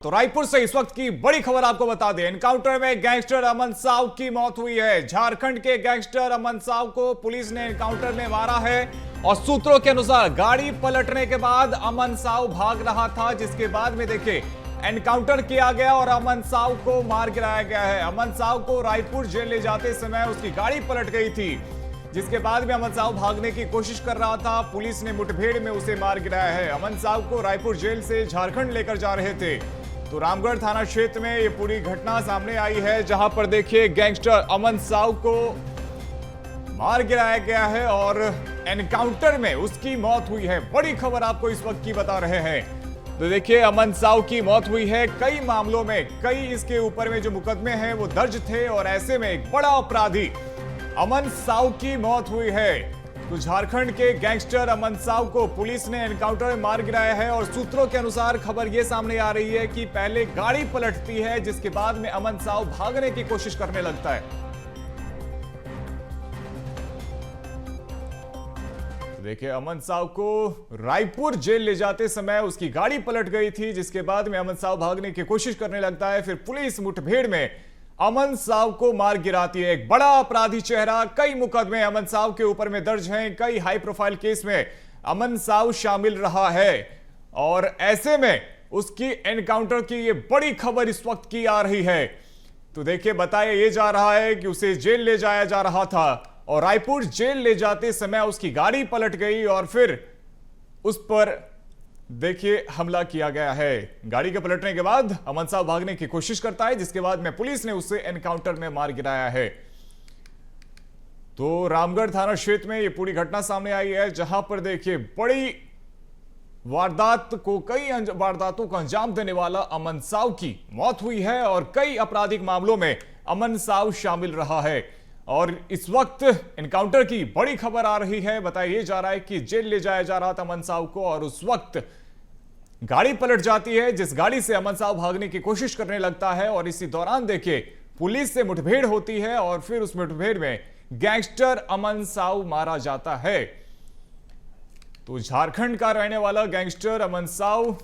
तो रायपुर से इस वक्त की बड़ी खबर आपको बता दें। एनकाउंटर में गैंगस्टर अमन साव की मौत हुई है। झारखंड के गैंगस्टर अमन साव को पुलिस ने एनकाउंटर में मारा है और सूत्रों के अनुसार गाड़ी पलटने के बाद अमन साव भाग रहा था, जिसके बाद में देखिए एनकाउंटर किया गया और अमन साव को मार गिराया गया है। अमन साव को रायपुर जेल ले जाते समय उसकी गाड़ी पलट गई थी, जिसके बाद में अमन साव भागने की कोशिश कर रहा था। पुलिस ने मुठभेड़ में उसे मार गिराया है। अमन साव को रायपुर जेल से झारखंड लेकर जा रहे थे। तो रामगढ़ थाना क्षेत्र में ये पूरी घटना सामने आई है, जहां पर देखिए गैंगस्टर अमन साव को मार गिराया गया है और एनकाउंटर में उसकी मौत हुई है। बड़ी खबर आपको इस वक्त की बता रहे हैं। तो देखिए अमन साव की मौत हुई है। कई मामलों में कई इसके ऊपर में जो मुकदमे हैं वो दर्ज थे और ऐसे में एक बड़ा अपराधी अमन साव की मौत हुई है। तो झारखंड के गैंगस्टर अमन साव को पुलिस ने एनकाउंटर में मार गिराया है और सूत्रों के अनुसार खबर यह सामने आ रही है कि पहले गाड़ी पलटती है, जिसके बाद में अमन साव भागने की कोशिश करने लगता है। देखिए अमन साव को रायपुर जेल ले जाते समय उसकी गाड़ी पलट गई थी, जिसके बाद में अमन साव भागने की कोशिश करने लगता है। फिर पुलिस मुठभेड़ में अमन साव को मार गिराती है। एक बड़ा अपराधी चेहरा, कई मुकदमे अमन साव के ऊपर में दर्ज हैं। कई हाई प्रोफाइल केस में अमन साव शामिल रहा है और ऐसे में उसकी एनकाउंटर की ये बड़ी खबर इस वक्त की आ रही है। तो देखिए बताया ये जा रहा है कि उसे जेल ले जाया जा रहा था और रायपुर जेल ले जाते समय उसकी गाड़ी पलट गई और फिर उस पर देखिए हमला किया गया है। गाड़ी के पलटने के बाद अमन साव भागने की कोशिश करता है, जिसके बाद में पुलिस ने उसे एनकाउंटर में मार गिराया है। तो रामगढ़ थाना क्षेत्र में ये पूरी घटना सामने आई है, जहां पर देखिए बड़ी वारदात को कई वारदातों को अंजाम देने वाला अमन साव की मौत हुई है और कई आपराधिक मामलों में अमन साव शामिल रहा है। और इस वक्त एनकाउंटर की बड़ी खबर आ रही है। बताया जा रहा है कि जेल ले जाया जा रहा था अमन साव को और उस वक्त गाड़ी पलट जाती है, जिस गाड़ी से अमन साव भागने की कोशिश करने लगता है और इसी दौरान देखिए पुलिस से मुठभेड़ होती है और फिर उस मुठभेड़ में गैंगस्टर अमन साव मारा जाता है। तो झारखंड का रहने वाला गैंगस्टर अमन साव,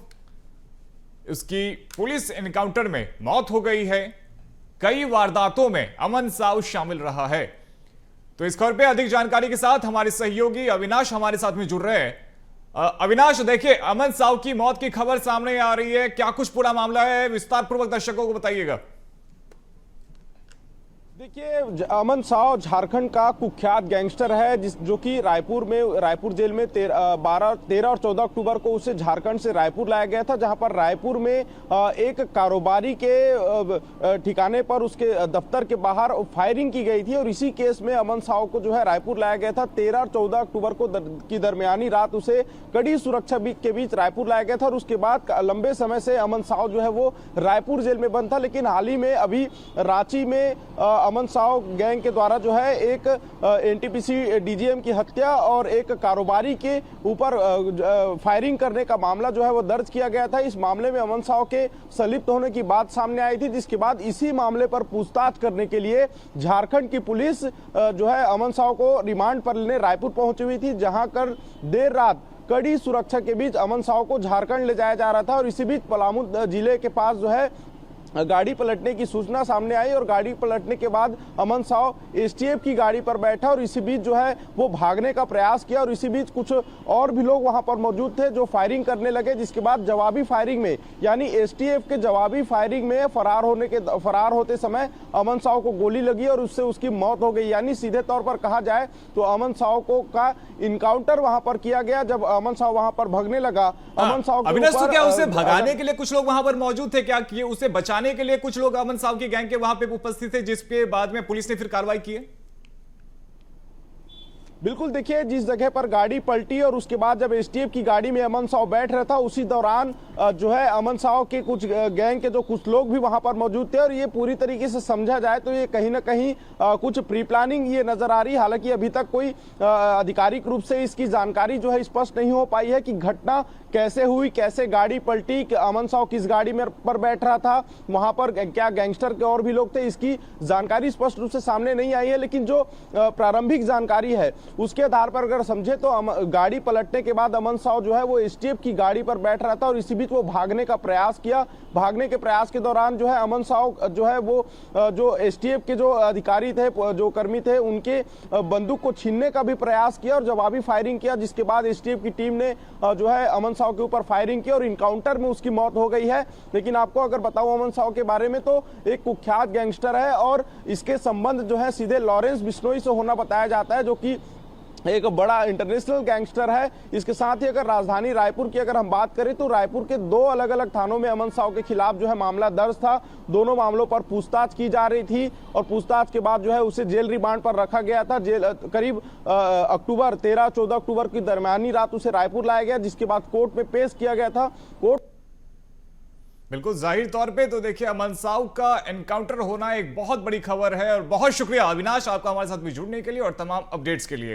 उसकी पुलिस एनकाउंटर में मौत हो गई है। कई वारदातों में अमन साव शामिल रहा है। तो इस खबर पे अधिक जानकारी के साथ हमारे सहयोगी अविनाश हमारे साथ में जुड़ रहे हैं। अविनाश, देखिए अमन साव की मौत की खबर सामने आ रही है, क्या कुछ पूरा मामला है, विस्तार पूर्वक दर्शकों को बताइएगा। देखिए अमन साव झारखंड का कुख्यात गैंगस्टर है, जो कि रायपुर जेल में 13 और 14 अक्टूबर को उसे झारखंड से रायपुर लाया गया था, जहां पर रायपुर में एक कारोबारी के ठिकाने पर उसके दफ्तर के बाहर फायरिंग की गई थी और इसी केस में अमन साव को जो है रायपुर लाया गया था। 13 और 14 अक्टूबर को की दरमियानी रात उसे कड़ी सुरक्षा के बीच रायपुर लाया गया था और उसके बाद लंबे समय से अमन साव जो है वो रायपुर जेल में बंद था। लेकिन हाल ही में अभी रांची में अमन साव गैंग के द्वारा जो है एक एनटीपीसी डीजीएम की हत्या और एक कारोबारी के ऊपर फायरिंग करने का मामला जो है वो दर्ज किया गया था। इस मामले में अमन साव के संलिप्त होने की बात सामने आई थी, जिसके बाद इसी मामले पर पूछताछ करने के लिए झारखंड की पुलिस जो है अमन साव को रिमांड पर लेने रायपुर पहुंची हुई थी, जहां कर देर रात कड़ी सुरक्षा के बीच अमन साव को झारखंड ले जाया जा रहा था और इसी बीच पलामू जिले के पास जो है गाड़ी पलटने की सूचना सामने आई और गाड़ी पलटने के बाद अमन साव एसटीएफ की गाड़ी पर बैठा और इसी बीच जो है वो भागने का प्रयास किया और इसी बीच कुछ और भी लोग वहां पर मौजूद थे जो फायरिंग करने लगे, जिसके बाद जवाबी फायरिंग में यानी एसटीएफ के जवाबी फायरिंग में फरार होते समय अमन साव को गोली लगी और उससे उसकी मौत हो गई। यानी सीधे तौर पर कहा जाए तो अमन साव का इनकाउंटर वहां पर किया गया। जब अमन साव वहां पर भागने लगा, अमन साव तो क्या उसे भगाने के लिए कुछ लोग वहां पर मौजूद थे, क्या उसे बचाने के लिए कुछ लोग अमन साव की गैंग के वहां पे उपस्थित थे, जिसके बाद में पुलिस ने फिर कार्रवाई की है? बिल्कुल, देखिए जिस जगह पर गाड़ी पलटी और उसके बाद जब एसटीएफ की गाड़ी में अमन साव बैठ रहा था, उसी दौरान जो है अमन साव के कुछ गैंग के जो कुछ लोग भी वहां पर मौजूद थे और ये पूरी तरीके से समझा जाए तो ये कहीं ना कहीं कुछ प्री प्लानिंग ये नजर आ रही है। हालांकि अभी तक कोई आधिकारिक रूप से इसकी जानकारी जो है स्पष्ट नहीं हो पाई है कि घटना कैसे हुई, कैसे गाड़ी पलटी, अमन साव किस गाड़ी में पर बैठ रहा था, वहां पर क्या गैंगस्टर के और भी लोग थे, इसकी जानकारी स्पष्ट रूप से सामने नहीं आई है। लेकिन जो प्रारंभिक जानकारी है उसके आधार पर अगर समझे तो गाड़ी पलटने के बाद अमन साव जो है वो एसटीएफ की गाड़ी पर बैठ रहा था और इसी बीच वो भागने का प्रयास किया। भागने के प्रयास के दौरान जो है अमन साव जो है वो जो एसटीएफ के जो अधिकारी थे, जो कर्मी थे, उनके बंदूक को छीनने का भी प्रयास किया और जवाबी फायरिंग किया, जिसके बाद एसटीएफ की टीम ने जो है अमन साव के ऊपर फायरिंग की और इनकाउंटर में उसकी मौत हो गई है। लेकिन आपको अगर बताऊं अमन साव के बारे में तो एक कुख्यात गैंगस्टर है और इसके संबंध जो है सीधे लॉरेंस बिश्नोई से होना बताया जाता है, जो कि एक बड़ा इंटरनेशनल गैंगस्टर है। इसके साथ ही अगर राजधानी रायपुर की अगर हम बात करें तो रायपुर के 2 अलग अलग थानों में अमन साव के खिलाफ जो है मामला दर्ज था। दोनों मामलों पर पूछताछ की जा रही थी और पूछताछ के बाद जो है उसे जेल रिमांड पर रखा गया था। करीब 13-14 अक्टूबर की दरमियानी रात उसे रायपुर लाया गया, जिसके बाद कोर्ट में पेश किया गया था। कोर्ट बिल्कुल जाहिर तौर पे तो देखिए अमन साव का एनकाउंटर होना एक बहुत बड़ी खबर है और बहुत शुक्रिया अविनाश आपका हमारे साथ भी जुड़ने के लिए और तमाम अपडेट्स के लिए।